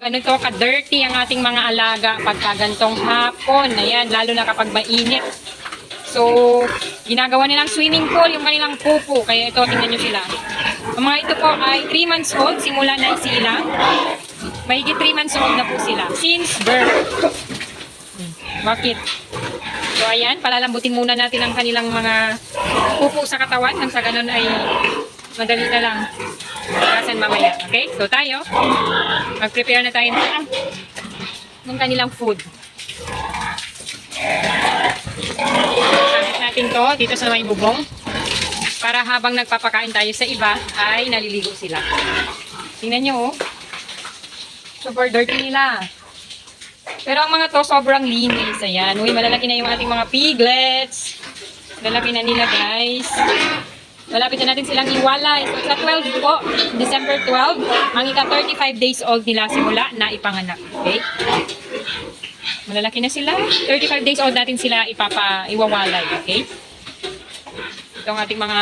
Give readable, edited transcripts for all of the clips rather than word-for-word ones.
Ganito ka-dirty ang ating mga alaga pagka gantong hapon. Ayan, lalo na kapag mainit. So, ginagawa nilang swimming pool yung kanilang pupo. Kaya ito, tingnan nyo sila. Ang mga ito po ay 3 months old. Simula na sila. Mahigit 3 months old na po sila. Since birth. Bakit? So, ayan, palalambutin muna natin ang kanilang mga pupo sa katawan. Nang sa ganun ay madali na lang. Kasan mamaya. Okay? So, tayo. Mag-prepare na tayo ng kanilang food. Samit natin to dito sa may bubong. Para habang nagpapakain tayo sa iba, ay naliligo sila. Tingnan nyo, oh. Super dirty nila. Pero ang mga to, sobrang linis. Ayan. Uy, malalaki na yung ating mga piglets. Lalaki na nila, guys. Malapit na natin silang iwalay. So, sa 12 po, December 12, ang ika-35 days old nila simula na ipanganak. Okay? Malalaki na sila. 35 days old natin sila iwawalay. Okay? Itong ating mga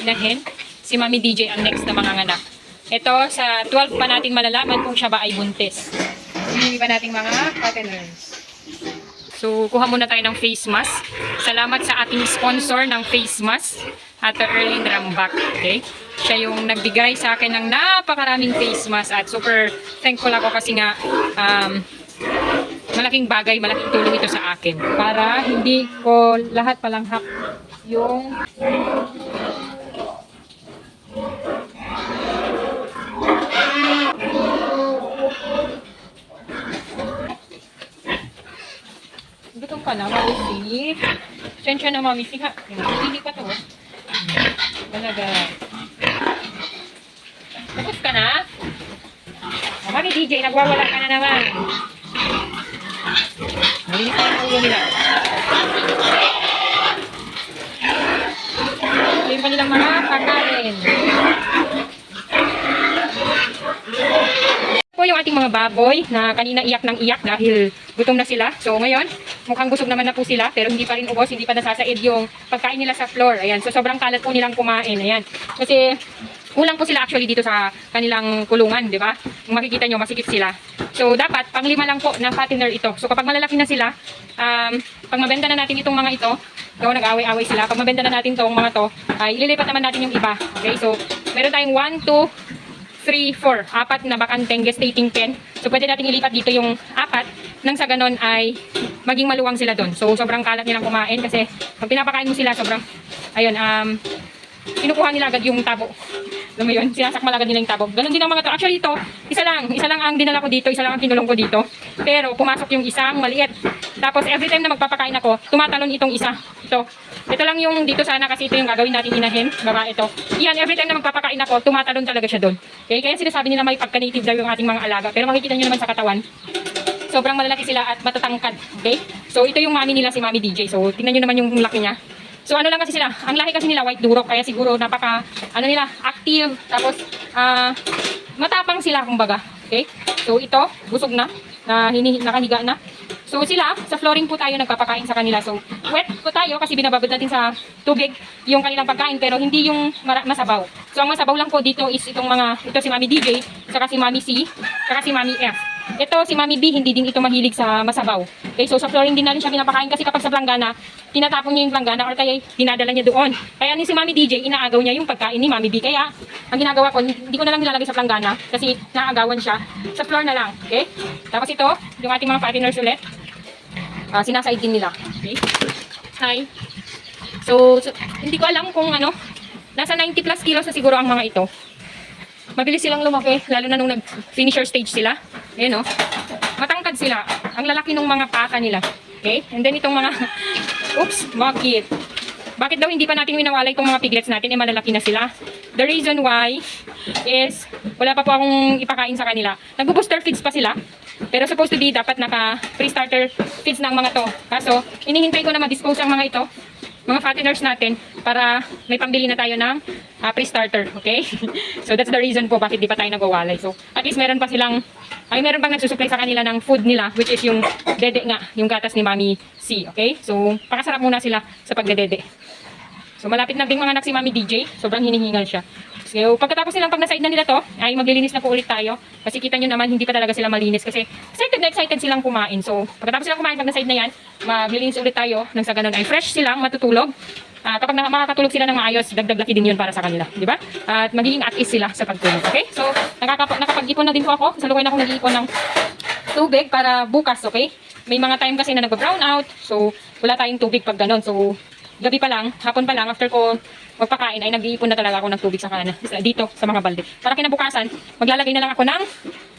inahin. Si Mami DJ ang next na mga anak. Ito, sa 12 pa natin malalaman kung siya ba ay buntis. Hindi pa nating mga fatteners. So, kuha muna tayo ng face mask. Salamat sa ating sponsor ng face mask, Ate Erlyn Rambak. Okay? Siya yung nagbigay sa akin ng napakaraming face mask at super thankful ako kasi nga malaking bagay, malaking tulong ito sa akin. Para hindi ko lahat palanghap yung gutom ka na, Mami. Sensya na, Mami. Hindi pa to. Talaga. Tapos ka na? Oh, Mami DJ, nagwawala ka na naman. Nalinis tayo ng ulo nila. Ito yung kanilang mga pagkain. Po yung ating mga baboy na kanina iyak ng iyak dahil gutom na sila. So ngayon, mukhang busog naman na po sila pero hindi pa rin ubos, hindi pa nasasaid yung pagkain nila sa floor. Ayan, so sobrang kalat po nilang kumain. Ayan. Kasi kulang po sila actually dito sa kanilang kulungan, di ba? Kung makikita nyo, masikip sila. So dapat, pang-5 lang po na fattener ito. So kapag malalaki na sila, pag mabenta na natin itong mga ito, so nag-away-away sila. Pag mabenta na natin itong mga to, ililipat naman natin yung iba. Okay, so meron tayong 1, 2, 3, 4, 4 na bakanteng gestating pen. So, pwede natin ilipat dito yung 4 nang sa ganon ay maging maluwang sila doon. So, sobrang kalat nilang kumain kasi pag pinapakain mo sila, sobrang, ayun, kinukuha nila agad yung tabo. Alam mo yun, sinasakmal agad nila yung tabo. Ganon din ang mga to. Actually, ito, isa lang ang dinala ko dito, isa lang ang kinulong ko dito. Pero, pumasok yung isang maliit. Tapos, every time na magpapakain ako, tumatalon itong isa. Ito lang yung dito sana kasi ito yung gagawin natin inahin. Baba ito. Yan, every time na magpapakain ako, tumatalon talaga siya doon. Okay? Kaya sinasabi nila may pagka-native daw yung ating mga alaga. Pero makikita nyo naman sa katawan, sobrang malalaki sila at matatangkad. Okay? So, ito yung mami nila, si Mami DJ. So, tingnan nyo naman yung laki niya. So, ano lang kasi sila, ang lahi kasi nila white durok. Kaya siguro napaka, active. Tapos, matapang sila kumbaga. Okay? So, ito, busog na. Nakahiga na. So sila, sa flooring po tayo nagpapakain sa kanila. So wet po tayo kasi binababad natin sa tubig yung kanilang pagkain pero hindi yung masabaw. So ang masabaw lang po dito is ito si Mami DJ, saka si Mami C, saka si Mami F. Ito si Mami B, hindi din ito mahilig sa masabaw. Okay, so sa flooring din natin siya pinapakain kasi kapag sa planggana, tinatapon niya yung planggana or kaya dinadala niya doon. Kaya ni si Mami DJ, inaagaw niya yung pagkain ni Mami B. Kaya ang ginagawa ko, hindi ko na lang nilalagay sa planggana kasi naagawan siya. Sa floor na lang. Okay? Tapos ito, yung ating mga fatteners ulit. Sinaside din nila. Okay? Hi. So, hindi ko alam kung nasa 90 plus kilos na siguro ang mga ito. Mabilis silang lumaki, lalo na nung nag-finisher stage sila. Ayan, oh. Matangkad sila. Ang lalaki ng mga pata nila. Okay? And then itong mga, oops, bakit? Bakit daw hindi pa natin winawalay itong mga piglets natin? Malalaki na sila. The reason why is, wala pa po akong ipakain sa kanila. Nag-booster feeds pa sila. Pero supposed to be, dapat naka-pre-starter feeds na ang mga to. Kaso, inihintay ko na ma-dispose ang mga ito, mga fatteners natin, para may pambili na tayo ng pre-starter. Okay? So, that's the reason po bakit di pa tayo nagwawalay. So, at least meron pa silang, meron pang nagsusupply sa kanila ng food nila, which is yung dede nga, yung gatas ni Mami C. Okay? So, pakasarap muna sila sa pagdedede. So, malapit na ding mga anak si Mami DJ. Sobrang hinihingal siya. So, pagkatapos nilang pag na-side na nila to, ay maglilinis na po ulit tayo. Kasi kita nyo naman, hindi pa talaga sila malinis. Kasi excited na excited silang kumain. So, pagkatapos silang kumain, pag na-side na yan, maglilinis ulit tayo. Nang sa ganun ay fresh silang matutulog. Kapag makakatulog sila ng maayos, dagdag laki din yun para sa kanila. Di ba? At magiging at ease sila sa pagtulog. Okay? So, nakapag-ipon na din po ako. Sa lugar na ako nag-iipon ng tubig para bukas. Okay? May mga time kasi na nag-brown out. So, wala tayong tubig pag ganun. So, gabi pa lang, hapon pa lang, after ko magpakain, ay nag-iipon na talaga ako ng tubig sa kanan, dito sa mga balde. Para kinabukasan, maglalagay na lang ako ng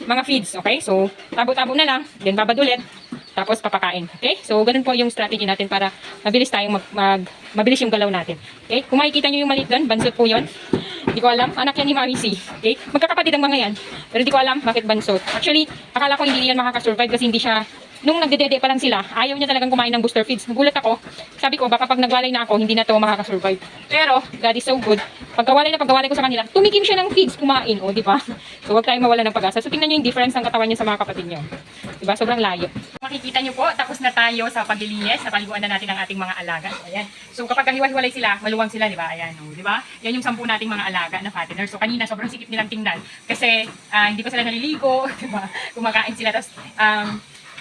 mga feeds, okay? So, tabo-tabo na lang, then babad ulit, tapos papakain, okay? So, ganun po yung strategy natin para mabilis tayong mabilis yung galaw natin. Okay? Kung makikita nyo yung maliit doon, bansot po yun. Hindi ko alam, anak yan ni Mami C. Okay? Magkakapatid ang mga yan. Pero hindi ko alam bakit bansot. Actually, akala ko hindi yan makakasurvive kasi hindi siya. Nung nagdedede pa lang sila, ayaw niya talagang kumain ng booster feeds. Nagulat ako. Sabi ko, baka pag nagwalay na ako, hindi na to makakasurvive. Pero, God is so good. Pagkawalay ko sa kanila, tumikim siya ng feeds, kumain. O, di ba? So, huwag tayong mawala ng pag-asa. So, tingnan niyo yung difference ng katawan niya sa mga kapatid niyo. Di ba? Sobrang layo. Makikita niyo po, tapos na tayo sa paglilinis. Napaliguan na natin ang ating mga alaga. Ayan. So, kapag hiwa-hiwalay sila, maluwang sila, di ba? Ayan. O, di ba? Yan yung 10 nating mga alaga na fattener. So, kanina, sobrang sikip nilang tingnan. Kasi, hindi pa sila naliligo. Di ba? Kumakain sila. Tapos,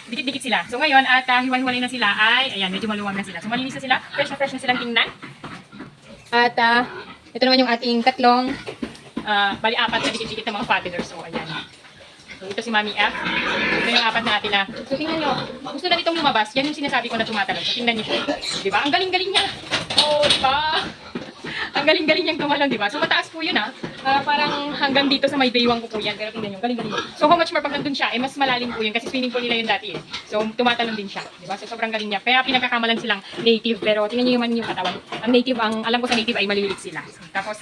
dikit-dikit sila. So ngayon, at hiwa-hiwalay na sila ay, ayan, medyo maluwang na sila. So malinis na sila, fresh na silang tingnan. At ito naman yung ating tatlong, bali 4 na dikit-dikit na mga fatteners. So ayan. So ito si Mami F. Ito yung 4 natin na. So tingnan nyo, gusto na nitong lumabas. Yan yung sinasabi ko na tumatalon. So tingnan nyo siya. Diba? Ang galing-galing niya. Oh, diba? Ang galing-galing niyang tumalon, diba? So mataas po yun parang hanggang dito sa may baywang ko po yan. Pero tingnan nyo, galing-galing. So how much more pag nandun siya, mas malalim po yun kasi swimming pool nila yun dati eh. So tumatalon din siya, diba? So sobrang galing niya. Kaya pinagkakamalan silang native, pero tingnan nyo yung katawan. Ang native, alam ko sa native ay maliliit sila. Tapos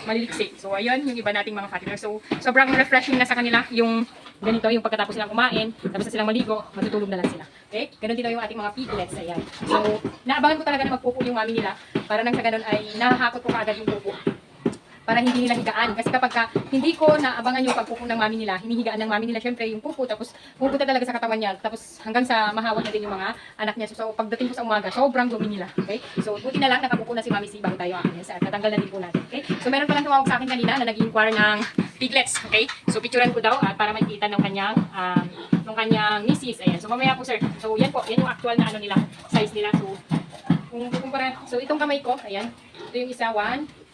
maliliksi. So ayun, yung iba nating mga fatteners. So sobrang refreshing na sa kanila yung ganito, yung pagkatapos silang kumain, tapos na silang maligo, matutulog na lang sila. Okay? Ganun din yung ating mga piglets. Ayan. So, naabangan ko talaga na magpupo yung mami nila para nang sa ganun ay nahahakot ko kaagad yung pupo. Para hindi nila higaan. Kasi kapag hindi ko naabangan yung pagpupo ng mami nila, hinihigaan ng mami nila syempre yung pupo, tapos pupunta talaga sa katawan niya, tapos hanggang sa mahawak na din yung mga anak niya. So, pagdating ko sa umaga, sobrang dumi nila. Okay? So, buti na lang nakapupo na si Mami C bago tayo akin. At natanggal na din po natin. Okay? So, meron palang tumawag sa akin kanina na nag-inquire ng piglets. Okay? So, picturean ko daw at para makita ng kanyang misis. Ayan. So, mamaya po sir. So, yan po. Yan yung actual na nila, size nila. So, kung kumpara, so itong kamay ko, ayan. Ito yung isa, 1.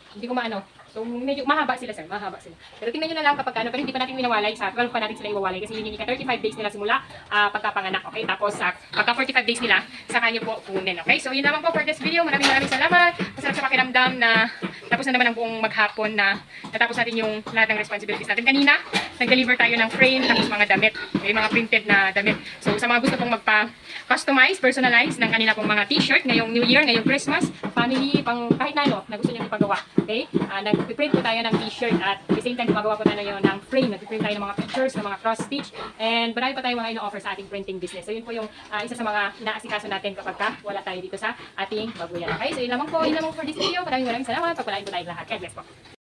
Hindi ko maano. So, medyo mahaba sila, sir. Mahaba sila. Pero tingnan nyo na lang kapag pero hindi pa natin winawalay. Sa 12 pa natin sila iwawalay kasi hindi ka 35 days nila simula pagkapanganak. Okay? Tapos, pagka 45 days nila, saka nyo po kunin. Okay? So, yun naman po for this video. Maraming salamat. Masarap sa pakiramdam na tapos na naman ang buong maghapon na natapos natin yung lahat ng responsibilities natin. Kanina, nag-deliver tayo ng frame, tapos mga damit. Okay? Mga printed na damit. So, sa mga gusto pong magpa-customize, personalize ng kanila pong mga t-shirt ngayong New Year, ngayong Christmas, family, pang kahit na ano, na gusto nyo ipagawa. Okay? Nag-print po tayo ng t-shirt at at the same time gumagawa po tayo ng frame. Nag-print tayo ng mga pictures, ng mga cross-stitch, and marami pa tayo mga ino-offer sa ating printing business. So yun po yung isa sa mga inaasikaso natin kapag wala tayo dito sa ating babuyan. Okay? So yun lamang po for this video. Maraming salamat. Pagpalain po tayong lahat. God bless po.